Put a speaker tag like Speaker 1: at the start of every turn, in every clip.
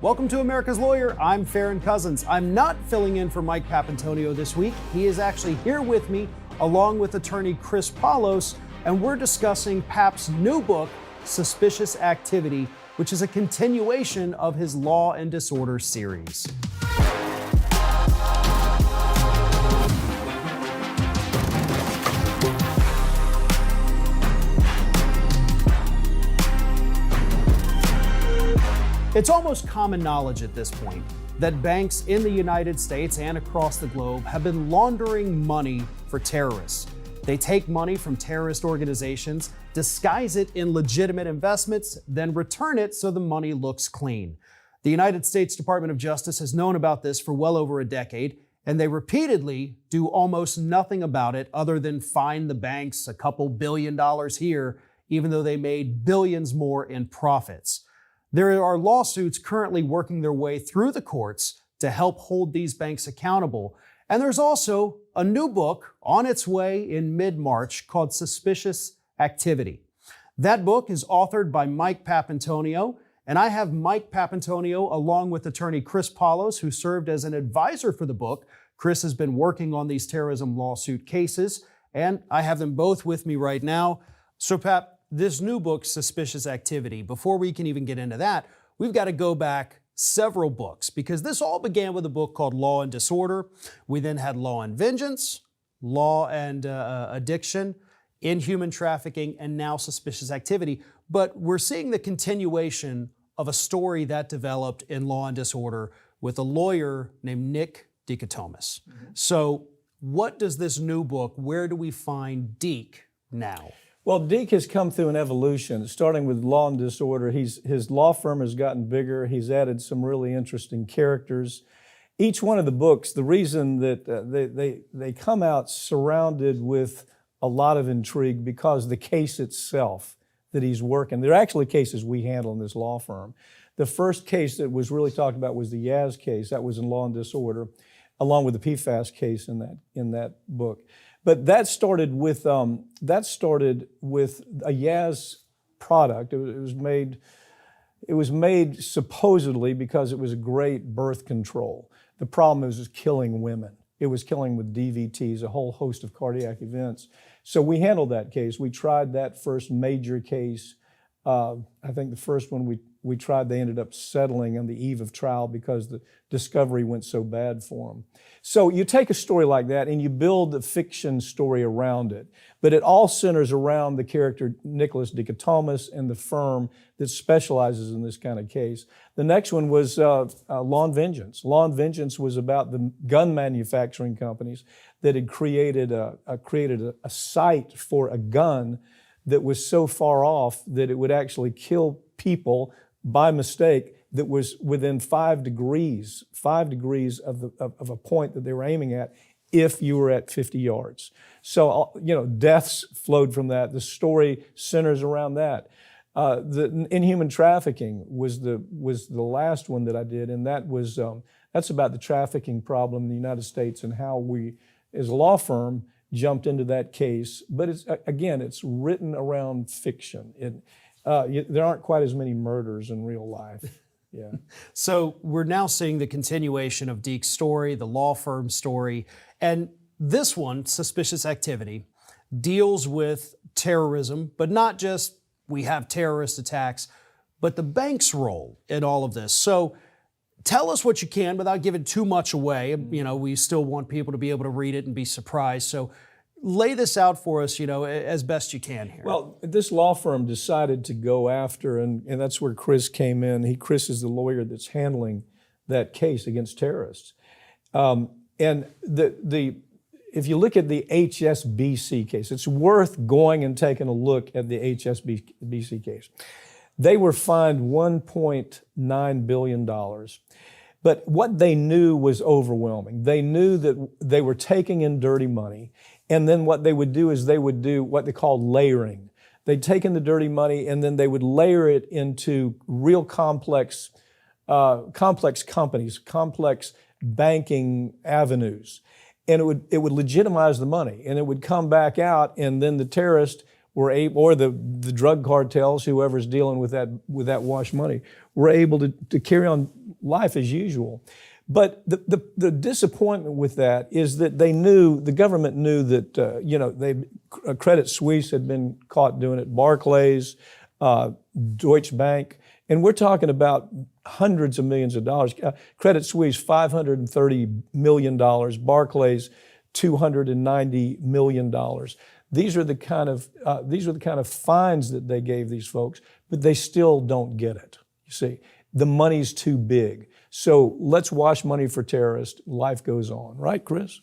Speaker 1: Welcome to America's Lawyer. I'm Farron Cousins. I'm not filling in for Mike Papantonio this week. He is actually here with me, along with attorney Chris Paulos, and we're discussing Pap's new book, Suspicious Activity, which is a continuation of his Law and Disorder series. It's almost common knowledge at this point that banks in the United States and across the globe have been laundering money for terrorists. They take money from terrorist organizations, disguise it in legitimate investments, then return it so the money looks clean. The United States Department of Justice has known about this for well over a decade, and they repeatedly do almost nothing about it other than fine the banks a couple $1 billion here, even though they made billions more in profits. There are lawsuits currently working their way through the courts to help hold these banks accountable. And there's also a new book on its way in mid-March called Suspicious Activity. That book is authored by Mike Papantonio, and I have Mike Papantonio along with attorney Chris Paulos, who served as an advisor for the book. Chris has been working on these terrorism lawsuit cases, and I have them both with me right now. So, Pap, this new book, Suspicious Activity, before we can even get into that, we've got to go back several books, because this all began with a book called Law and Disorder. We then had Law and Vengeance, Law and Addiction, Inhuman Trafficking, and now Suspicious Activity. But we're seeing the continuation of a story that developed in Law and Disorder with a lawyer named Nick Dikotomis. So what does this new book, where do we find Deke now?
Speaker 2: Well, Deke has come through an evolution, starting with Law and Disorder. His law firm has gotten bigger. He's added some really interesting characters. Each one of the books, the reason that they come out surrounded with a lot of intrigue because the case itself that he's working, they're actually cases we handle in this law firm. The first case that was really talked about was the Yaz case. That was in Law and Disorder, along with the PFAS case in that book. But that started with a Yaz product. It was made supposedly because it was a great birth control. The problem is it was killing women. It was killing with DVTs, a whole host of cardiac events. So we handled that case. We tried that first major case. I think the first one we tried, they ended up settling on the eve of trial because the discovery went so bad for them. So you take a story like that and you build a fiction story around it, but it all centers around the character Nicholas Dikotomis and the firm that specializes in this kind of case. The next one was Law and Vengeance. Law and Vengeance was about the gun manufacturing companies that had created a site for a gun that was so far off that it would actually kill people by mistake, that was within 5 degrees of a point that they were aiming at if you were at 50 yards. So, deaths flowed from that. The story centers around that. The Inhuman Trafficking was the last one that I did, and that's about the trafficking problem in the United States and how we, as a law firm, jumped into that case. But it's written around fiction. There aren't quite as many murders in real life. Yeah.
Speaker 1: So we're now seeing the continuation of Deke's story, the law firm story, and this one, Suspicious Activity, deals with terrorism, but not just we have terrorist attacks, but the bank's role in all of this. So tell us what you can without giving too much away. We still want people to be able to read it and be surprised. So lay this out for us, as best you can here.
Speaker 2: Well, this law firm decided to go after, and that's where Chris came in. Chris is the lawyer that's handling that case against terrorists. And if you look at the HSBC case, it's worth going and taking a look at the HSBC case. They were fined $1.9 billion. But what they knew was overwhelming. They knew that they were taking in dirty money, and then what they would do is they would do what they called layering. They'd take in the dirty money, and then they would layer it into real complex companies, complex banking avenues. And it would legitimize the money, and it would come back out, and then the terrorists were able, or the drug cartels, whoever's dealing with that wash money, were able to carry on life as usual. But the disappointment with that is that the government knew that, Credit Suisse had been caught doing it, Barclays, Deutsche Bank, and we're talking about hundreds of millions of dollars. Credit Suisse, $530 million, Barclays, $290 million. These are the kind of fines that they gave these folks, but they still don't get it. You see, the money's too big. So let's wash money for terrorists. Life goes on, right, Chris?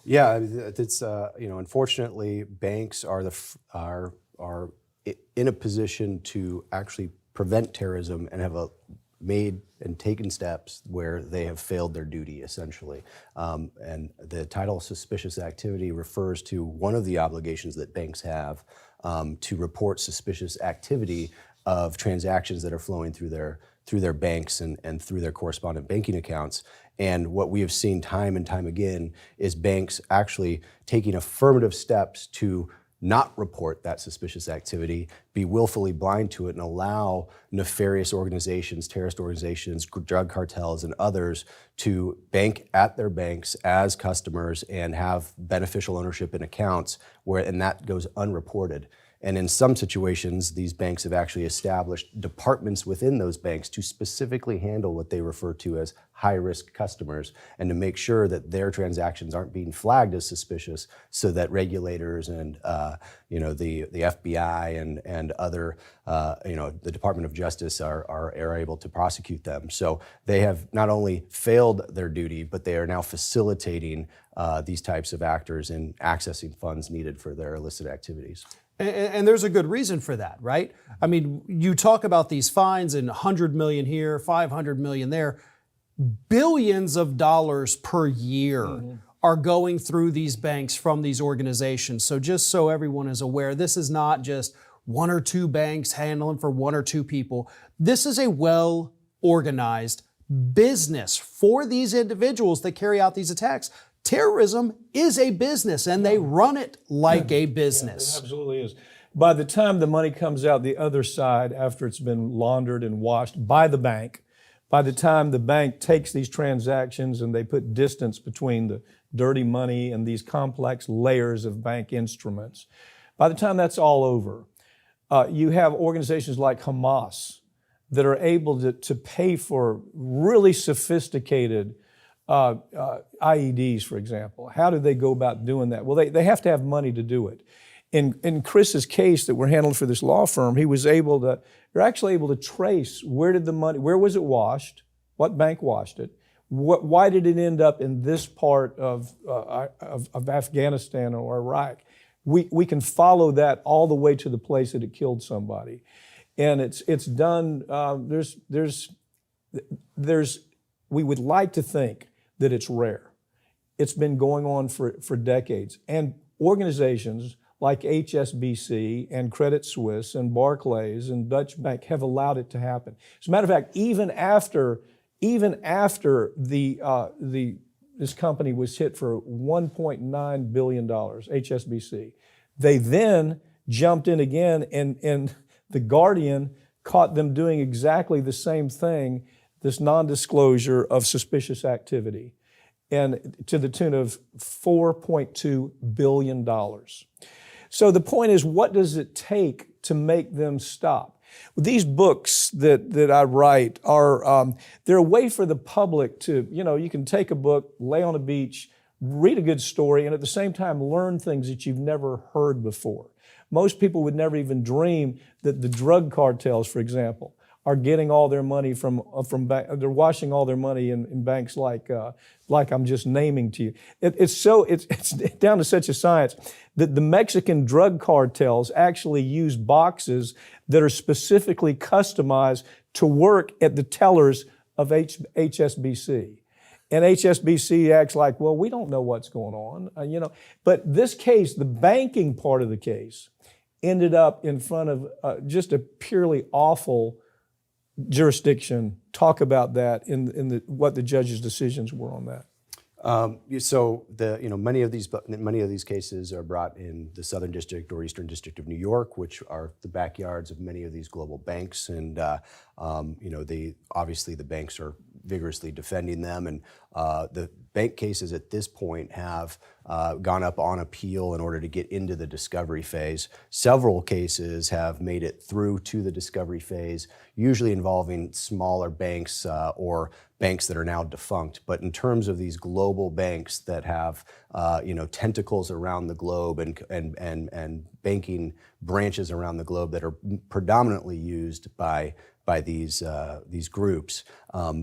Speaker 3: Yeah, it's unfortunately, banks are in a position to actually prevent terrorism and have made and taken steps where they have failed their duty, essentially. And the title suspicious activity refers to one of the obligations that banks have to report suspicious activity of transactions that are flowing through their banks and through their correspondent banking accounts. And what we have seen time and time again is banks actually taking affirmative steps to not report that suspicious activity, be willfully blind to it, and allow nefarious organizations, terrorist organizations, drug cartels, and others to bank at their banks as customers and have beneficial ownership in accounts, and that goes unreported. And in some situations, these banks have actually established departments within those banks to specifically handle what they refer to as high-risk customers and to make sure that their transactions aren't being flagged as suspicious so that regulators and the FBI and other, the Department of Justice are able to prosecute them. So they have not only failed their duty, but they are now facilitating these types of actors in accessing funds needed for their illicit activities.
Speaker 1: And there's a good reason for that, right? I mean, you talk about these fines and 100 million here, 500 million there. Billions of dollars per year are going through these banks from these organizations. So just so everyone is aware, this is not just one or two banks handling for one or two people. This is a well-organized business for these individuals that carry out these attacks. Terrorism is a business, and they run it like a business.
Speaker 2: Yeah, it absolutely is. By the time the money comes out the other side, after it's been laundered and washed by the bank, by the time the bank takes these transactions and they put distance between the dirty money and these complex layers of bank instruments, by the time that's all over, you have organizations like Hamas that are able to pay for really sophisticated IEDs, for example. How do they go about doing that? Well, they have to have money to do it. In Chris's case that we're handling for this law firm, they're actually able to trace where was it washed, what bank washed it, why did it end up in this part of Afghanistan or Iraq. We can follow that all the way to the place that it killed somebody. And it's done, we would like to think that it's rare. It's been going on for decades. And organizations like HSBC and Credit Suisse and Barclays and Deutsche Bank have allowed it to happen. As a matter of fact, even after this company was hit for $1.9 billion, HSBC, they then jumped in again, and The Guardian caught them doing exactly the same thing, this non-disclosure of suspicious activity, and to the tune of $4.2 billion. So the point is, what does it take to make them stop? These books that I write are, they're a way for the public to, you can take a book, lay on a beach, read a good story, and at the same time learn things that you've never heard before. Most people would never even dream that the drug cartels, for example, are getting all their money from they're washing all their money in banks like I'm just naming to you. It's down to such a science that the Mexican drug cartels actually use boxes that are specifically customized to work at the tellers of HSBC. And HSBC acts like, well, we don't know what's going on, But this case, the banking part of the case, ended up in front of just a purely awful jurisdiction. Talk about that in what the judge's decisions were on that.
Speaker 3: So many of these cases are brought in the Southern District or Eastern District of New York, which are the backyards of many of these global banks, and obviously the banks are vigorously defending them. And the bank cases at this point have gone up on appeal in order to get into the discovery phase. Several cases have made it through to the discovery phase, usually involving smaller banks or banks that are now defunct. But in terms of these global banks that have tentacles around the globe and banking branches around the globe that are predominantly used by these groups,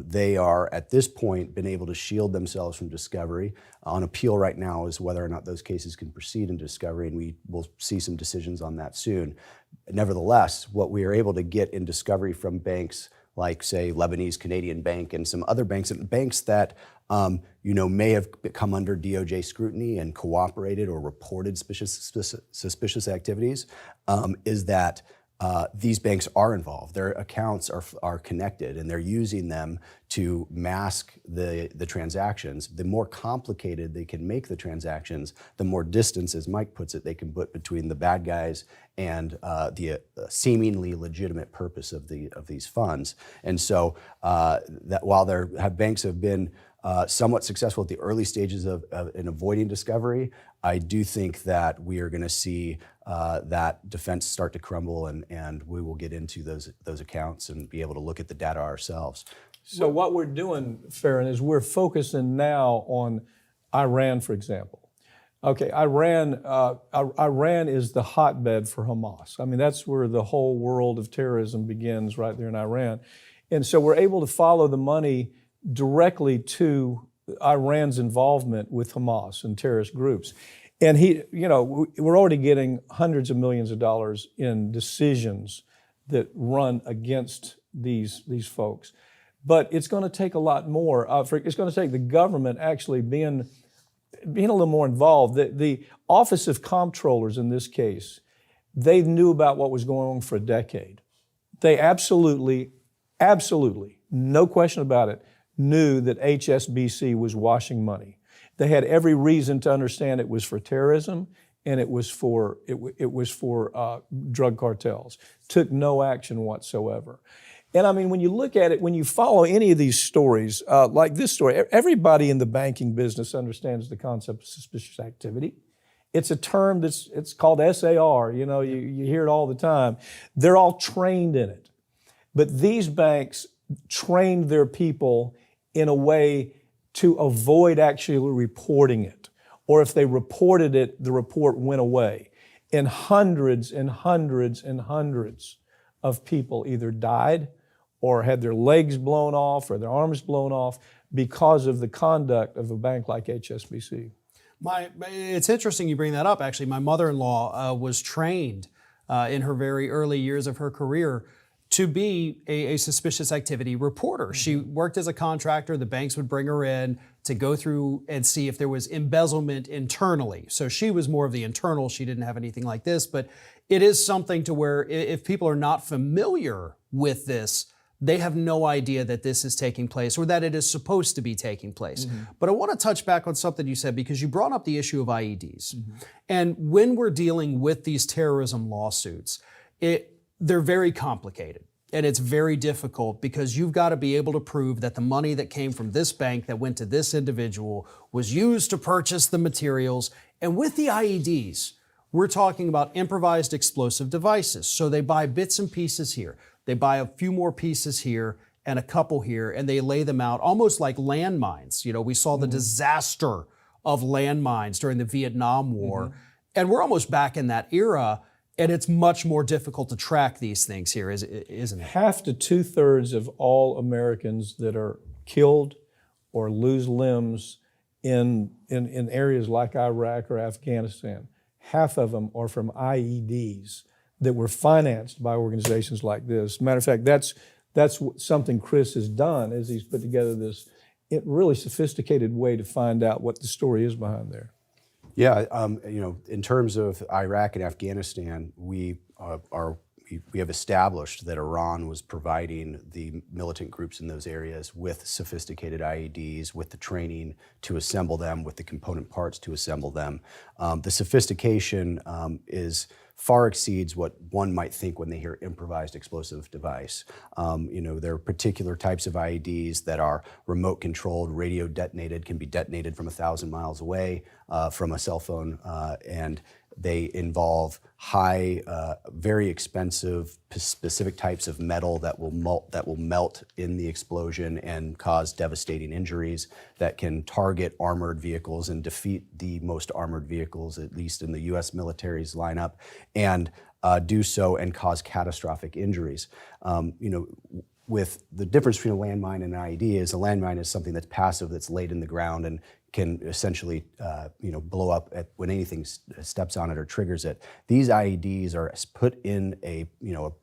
Speaker 3: they are at this point been able to shield themselves from discovery. On appeal right now is whether or not those cases can proceed in discovery, and we will see some decisions on that soon. Nevertheless, what we are able to get in discovery from banks like, say, Lebanese Canadian Bank and some other banks, and banks that may have come under DOJ scrutiny and cooperated or reported suspicious activities, is that these banks are involved. Their accounts are connected, and they're using them to mask the transactions. The more complicated they can make the transactions, the more distance, as Mike puts it, they can put between the bad guys and the seemingly legitimate purpose of these funds. And so that while banks have been somewhat successful at the early stages in avoiding discovery, I do think that we are going to see that defense start to crumble, and we will get into those accounts and be able to look at the data ourselves.
Speaker 2: So what we're doing, Farron, is we're focusing now on Iran, for example. Okay, Iran is the hotbed for Hamas. I mean, that's where the whole world of terrorism begins, right there in Iran. And so we're able to follow the money directly to Iran's involvement with Hamas and terrorist groups. And we're already getting hundreds of millions of dollars in decisions that run against these folks. But it's going to take a lot more. It's going to take the government actually being a little more involved. The Office of Comptrollers in this case, they knew about what was going on for a decade. They absolutely, no question about it, knew that HSBC was washing money. They had every reason to understand it was for terrorism, and it was for drug cartels. Took no action whatsoever. And I mean, when you look at it, when you follow any of these stories, like this story, everybody in the banking business understands the concept of suspicious activity. It's a term it's called SAR. You hear it all the time. They're all trained in it. But these banks trained their people in a way to avoid actually reporting it. Or if they reported it, the report went away. And hundreds and hundreds and hundreds of people either died or had their legs blown off or their arms blown off because of the conduct of a bank like HSBC.
Speaker 1: It's interesting you bring that up, actually. My mother-in-law was trained in her very early years of her career to be a suspicious activity reporter. Mm-hmm. She worked as a contractor. The banks would bring her in to go through and see if there was embezzlement internally. So she was more of the internal. She didn't have anything like this, but it is something to where if people are not familiar with this, they have no idea that this is taking place or that it is supposed to be taking place. Mm-hmm. But I want to touch back on something you said, because you brought up the issue of IEDs. Mm-hmm. And when we're dealing with these terrorism lawsuits, they're very complicated. And it's very difficult because you've got to be able to prove that the money that came from this bank that went to this individual was used to purchase the materials. And with the IEDs, we're talking about improvised explosive devices. So they buy bits and pieces here. They buy a few more pieces here and a couple here, and they lay them out almost like landmines. We saw the disaster of landmines during the Vietnam War. Mm-hmm. And we're almost back in that era. And it's much more difficult to track these things here, isn't it?
Speaker 2: Half to 2/3 of all Americans that are killed or lose limbs in areas like Iraq or Afghanistan, half of them are from IEDs that were financed by organizations like this. Matter of fact, that's something Chris has done, is he's put together this really sophisticated way to find out what the story is behind there.
Speaker 3: Yeah, in terms of Iraq and Afghanistan, we are we have established that Iran was providing the militant groups in those areas with sophisticated IEDs, with the training to assemble them, with the component parts to assemble them. The sophistication is far exceeds what one might think when they hear improvised explosive device. There are particular types of IEDs that are remote controlled, radio detonated, can be detonated from 1,000 miles away from a cell phone, and they involve high, very expensive, specific types of metal that will melt in the explosion and cause devastating injuries, that can target armored vehicles and defeat the most armored vehicles, at least in the U.S. military's lineup, and do so and cause catastrophic injuries. With the difference between a landmine and an IED is a landmine is something that's passive, that's laid in the ground and can essentially blow up when anything steps on it or triggers it. These IEDs are put in a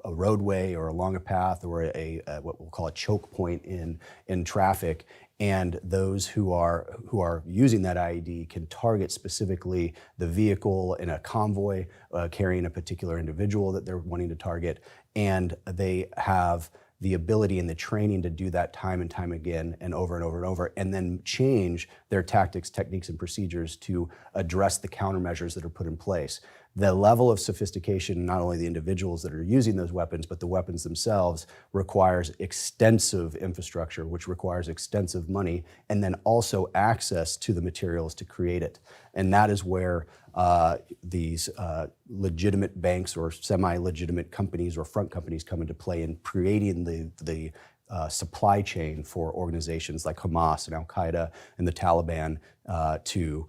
Speaker 3: roadway or along a path or a what we'll call a choke point in traffic, and those who are using that IED can target specifically the vehicle in a convoy carrying a particular individual that they're wanting to target, and they have the ability and the training to do that time and time again and over and over and over, and then change their tactics, techniques, and procedures to address the countermeasures that are put in place. The level of sophistication, not only the individuals that are using those weapons, but the weapons themselves, requires extensive infrastructure, which requires extensive money, and then also access to the materials to create it. And that is where these legitimate banks or semi-legitimate companies or front companies come into play in creating the supply chain for organizations like Hamas and Al-Qaeda and the Taliban to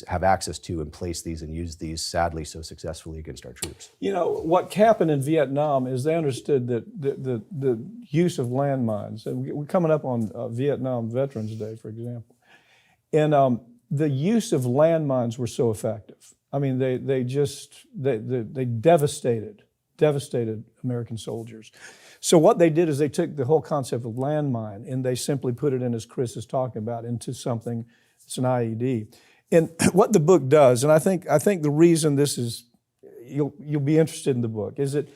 Speaker 3: have access to and place these and use these, sadly, so successfully against our troops.
Speaker 2: What happened in Vietnam is they understood that the use of landmines, and we're coming up on Vietnam Veterans Day, for example, and the use of landmines were so effective. I mean, they devastated American soldiers. So what they did is they took the whole concept of landmine and they simply put it in, as Chris is talking about, into something. It's an IED. And what the book does, and I think the reason this is, you'll be interested in the book, is it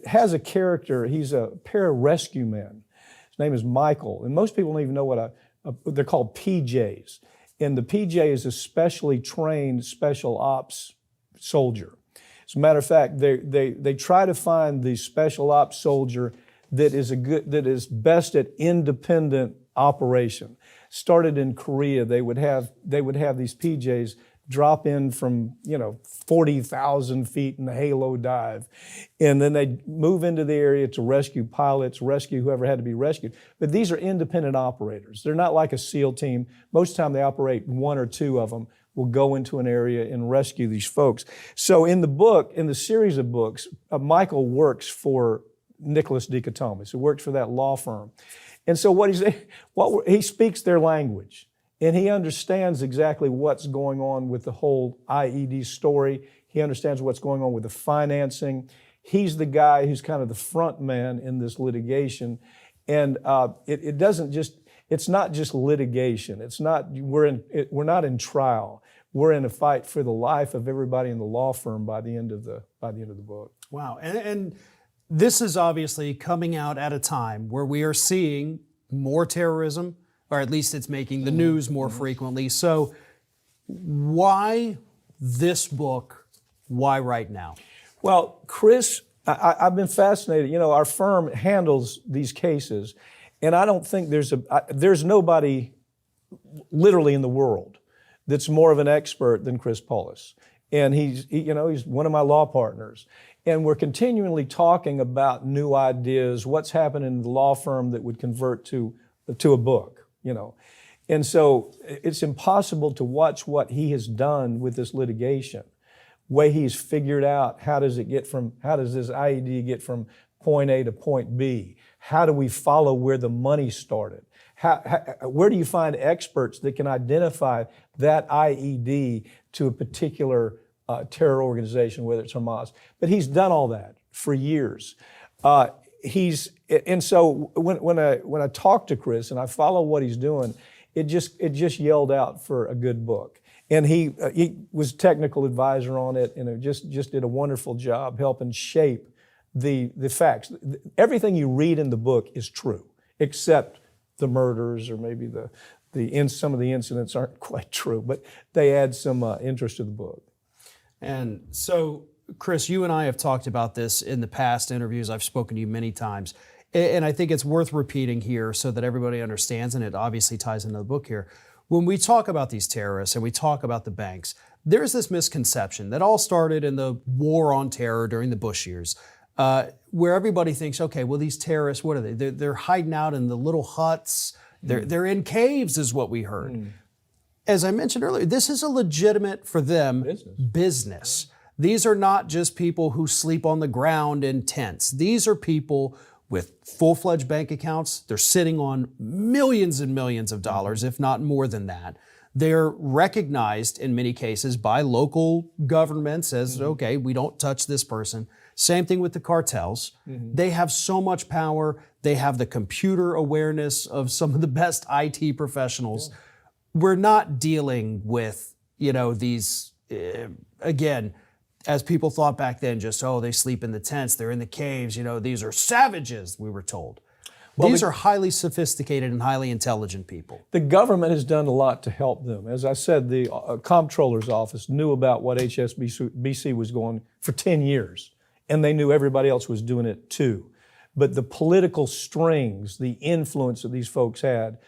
Speaker 2: has a character. He's a pararescue man. His name is Michael, and most people don't even know what they're called PJs. And the PJ is a specially trained special ops soldier. As a matter of fact, they try to find the special ops soldier that is best at independent operation. Started in Korea, they would have these PJs drop in from 40,000 feet in the halo dive, and then they move into the area to rescue pilots, rescue whoever had to be rescued. But these are independent operators. They're not like a SEAL team. Most of the time they operate one or two of them will go into an area and rescue these folks. So in the book, in the series of books, Michael works for Nicholas Dichotomous, who works for that law firm. And so he speaks their language, and he understands exactly what's going on with the whole IED story. He understands what's going on with the financing. He's the guy who's kind of the front man in this litigation. And it's not just litigation. We're not in trial. We're in a fight for the life of everybody in the law firm by the end of the book.
Speaker 1: Wow. And this is obviously coming out at a time where we are seeing more terrorism, or at least it's making the news more frequently. So why this book? Why right now?
Speaker 2: Well, Chris, I've been fascinated. Our firm handles these cases, and I don't think there's nobody literally in the world that's more of an expert than Chris Pullis. And he's one of my law partners. And we're continually talking about new ideas, what's happening in the law firm that would convert to a book, And so it's impossible to watch what he has done with this litigation, way he's figured out how does this IED get from point A to point B? How do we follow where the money started? Where do you find experts that can identify that IED to a particular terror organization, whether it's Hamas? But he's done all that for years. And so when I talk to Chris and I follow what he's doing, it just yelled out for a good book. And he was technical advisor on it, and it just did a wonderful job helping shape the facts. Everything you read in the book is true, except the murders, or maybe some of the incidents aren't quite true, but they add some interest to the book.
Speaker 1: And so, Chris, you and I have talked about this in the past interviews. I've spoken to you many times. And I think it's worth repeating here so that everybody understands, and it obviously ties into the book here. When we talk about these terrorists and we talk about the banks, there's this misconception that all started in the war on terror during the Bush years, where everybody thinks, okay, well, these terrorists, what are they? They're hiding out in the little huts. They're in caves, is what we heard. As I mentioned earlier, this is a legitimate, for them, business. These are not just people who sleep on the ground in tents. These are people with full-fledged bank accounts. They're sitting on millions and millions of dollars, if not more than that. They're recognized in many cases by local governments as, okay, we don't touch this person. Same thing with the cartels. They have so much power. They have the computer awareness of some of the best IT professionals. We're not dealing with, these, again, as people thought back then, just, they sleep in the tents, they're in the caves, these are savages, we were told. These are highly sophisticated and highly intelligent people.
Speaker 2: The government has done a lot to help them. As I said, the comptroller's office knew about what HSBC was going for 10 years, and they knew everybody else was doing it too. But the political strings, the influence that these folks had,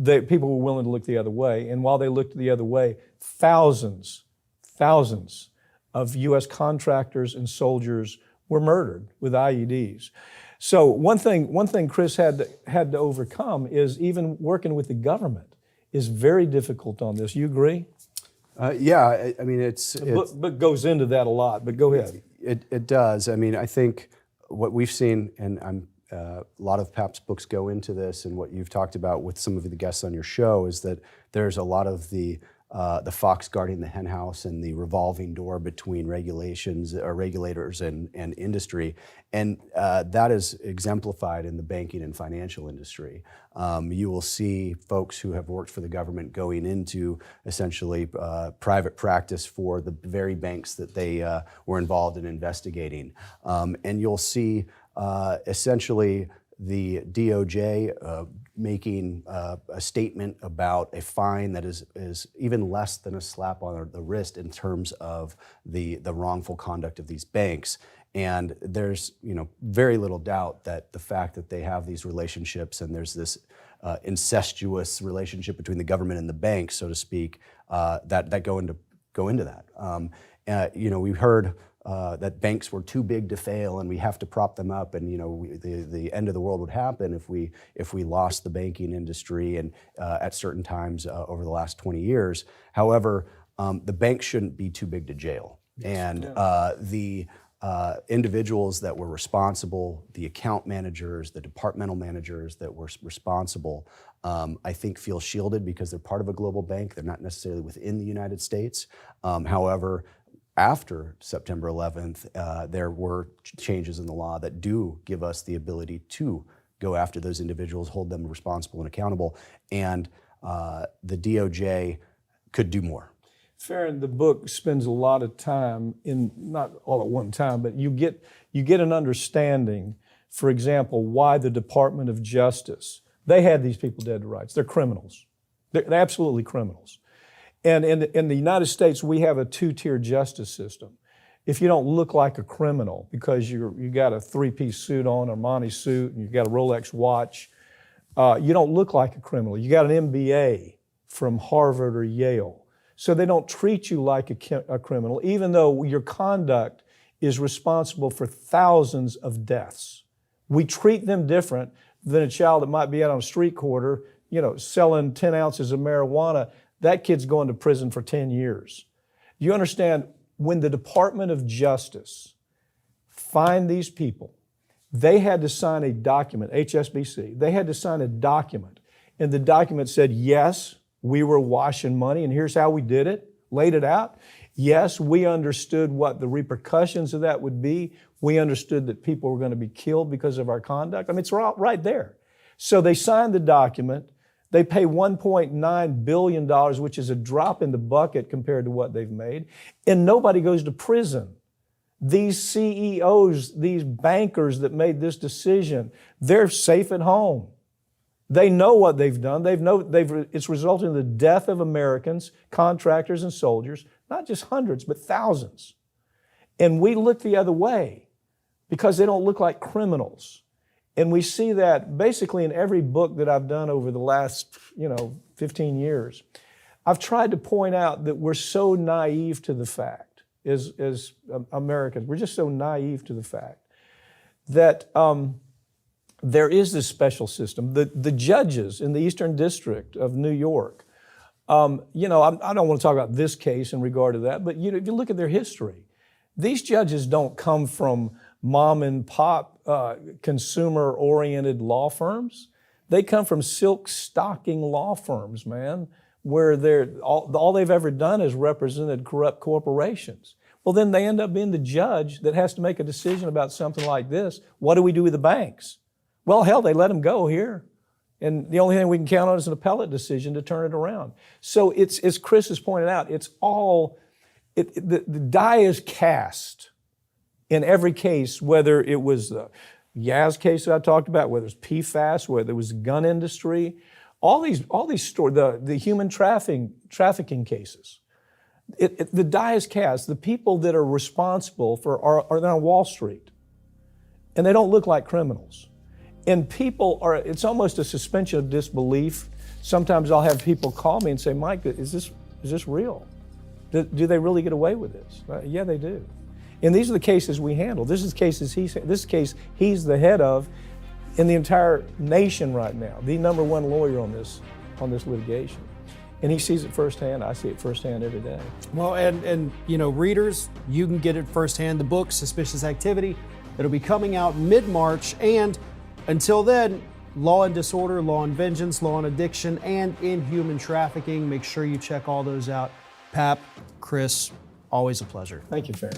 Speaker 2: people were willing to look the other way. And while they looked the other way, thousands of U.S. contractors and soldiers were murdered with IEDs. So one thing Chris had to overcome is even working with the government is very difficult on this. You agree?
Speaker 3: Yeah, I mean, it's
Speaker 2: but goes into that a lot. But go ahead.
Speaker 3: It does. I mean, I think what we've seen, and a lot of Pap's books go into this, and what you've talked about with some of the guests on your show is that there's a lot of the fox guarding the henhouse and the revolving door between regulators and industry. And that is exemplified in the banking and financial industry. You will see folks who have worked for the government going into essentially private practice for the very banks that they were involved in investigating. And you'll see essentially the DOJ making a statement about a fine that is even less than a slap on the wrist in terms of the wrongful conduct of these banks. And there's very little doubt that the fact that they have these relationships and there's this incestuous relationship between the government and the banks, so to speak, that go into that. We've heard that banks were too big to fail and we have to prop them up, and the end of the world would happen if we lost the banking industry and at certain times over the last 20 years. However, the banks shouldn't be too big to jail, and the individuals that were responsible, the account managers, the departmental managers that were responsible, I think feel shielded because they're part of a global bank. They're not necessarily within the United States. However, after September 11th, there were changes in the law that do give us the ability to go after those individuals, hold them responsible and accountable, and the DOJ could do more.
Speaker 2: Farron, the book spends a lot of time in, not all at one time, but you get an understanding, for example, why the Department of Justice, they had these people dead to rights. They're criminals. They're absolutely criminals. And in the United States, we have a two-tier justice system. If you don't look like a criminal because you got a three-piece suit on, a Armani suit, and you got a Rolex watch, you don't look like a criminal. You got an MBA from Harvard or Yale. So they don't treat you like a criminal, even though your conduct is responsible for thousands of deaths. We treat them different than a child that might be out on a street corner, selling 10 ounces of marijuana. That kid's going to prison for 10 years. You understand, when the Department of Justice fined these people, they had to sign a document, HSBC, they had to sign a document, and the document said, yes, we were washing money, and here's how we did it, laid it out. Yes, we understood what the repercussions of that would be. We understood that people were going to be killed because of our conduct. I mean, it's right there. So they signed the document. They pay $1.9 billion, which is a drop in the bucket compared to what they've made, and nobody goes to prison. These CEOs, these bankers that made this decision, they're safe at home. They know what they've done. It's resulted in the death of Americans, contractors and soldiers, not just hundreds, but thousands. And we look the other way because they don't look like criminals. And we see that basically in every book that I've done over the last, 15 years. I've tried to point out that we're so naive to the fact, as Americans, we're just so naive to the fact that there is this special system. The judges in the Eastern District of New York, I don't want to talk about this case in regard to that, but if you look at their history, these judges don't come from mom and pop consumer-oriented law firms. They come from silk stocking law firms, man, where all they've ever done is represented corrupt corporations. Well, then they end up being the judge that has to make a decision about something like this. What do we do with the banks? Well, hell, they let them go here. And the only thing we can count on is an appellate decision to turn it around. So it's, as Chris has pointed out, the die is cast in every case, whether it was the Yaz case that I talked about, whether it's PFAS, whether it was the gun industry, all these stories, the human trafficking cases. The die is cast. The people that are responsible are on Wall Street, and they don't look like criminals. And it's almost a suspension of disbelief. Sometimes I'll have people call me and say, Mike, is this real? Do they really get away with this? Yeah, they do. And these are the cases we handle. This case he's the head of in the entire nation right now, the #1 lawyer on this litigation. And he sees it firsthand. I see it firsthand every day.
Speaker 1: Well, and readers, you can get it firsthand. The book, Suspicious Activity, it'll be coming out mid-March. And until then, Law and Disorder, Law and Vengeance, Law and Addiction, and Inhuman Trafficking. Make sure you check all those out. Pap, Chris, always a pleasure.
Speaker 2: Thank you, Farron.